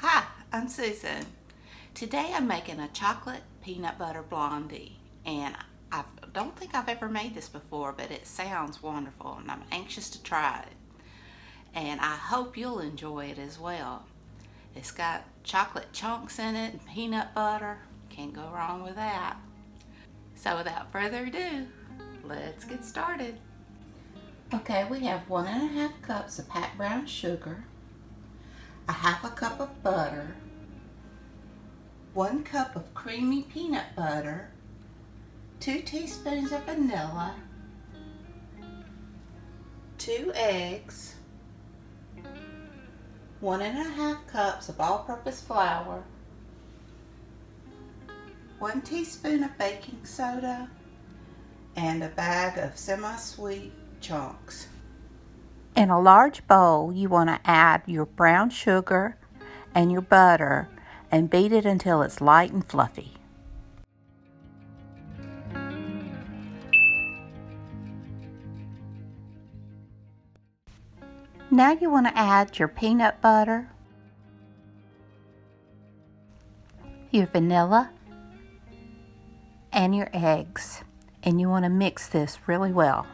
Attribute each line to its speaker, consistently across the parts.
Speaker 1: Hi, I'm Susan. Today I'm making a chocolate peanut butter blondie, and I don't think I've ever made this before, but it sounds wonderful and I'm anxious to try it. And I hope you'll enjoy it as well. It's got chocolate chunks in it and peanut butter. Can't go wrong with that. So without further ado, let's get started. Okay, we have 1.5 cups of packed brown sugar, a half a cup of butter, 1 cup of creamy peanut butter, 2 teaspoons of vanilla, 2 eggs, 1.5 cups of all-purpose flour, 1 teaspoon of baking soda, and a bag of semi-sweet chunks. In a large bowl, you want to add your brown sugar and your butter and beat it until it's light and fluffy. Now you want to add your peanut butter, your vanilla, and your eggs, and you want to mix this really well.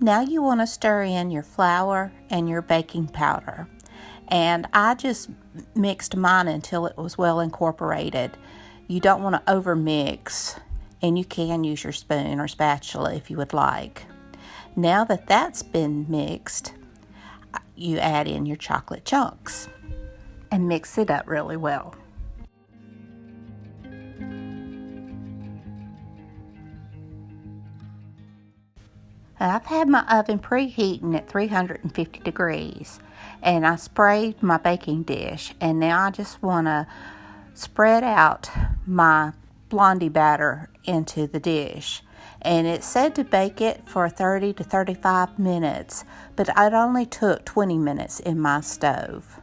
Speaker 1: Now you want to stir in your flour and your baking powder, and I just mixed mine until it was well incorporated. You don't want to over mix, and you can use your spoon or spatula if you would like. Now that that's been mixed, you add in your chocolate chunks and mix it up really well. I've had my oven preheating at 350 degrees, and I sprayed my baking dish, and now I just want to spread out my blondie batter into the dish. And it said to bake it for 30 to 35 minutes, but it only took 20 minutes in my stove.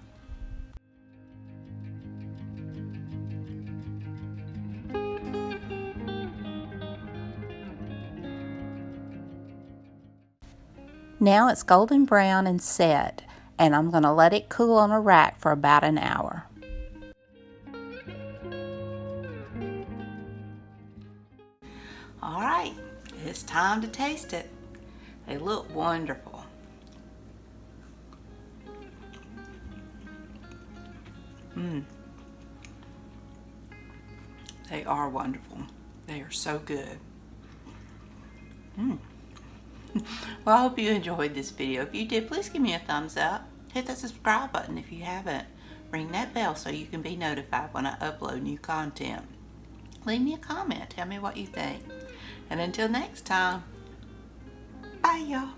Speaker 1: Now it's golden brown and set, and I'm going to let it cool on a rack for about an hour. All right, it's time to taste it. They look wonderful. They are wonderful. They are so good. Well, I hope you enjoyed this video. If you did, please give me a thumbs up. Hit that subscribe button if you haven't. Ring that bell so you can be notified when I upload new content. Leave me a comment. Tell me what you think. And until next time, bye y'all.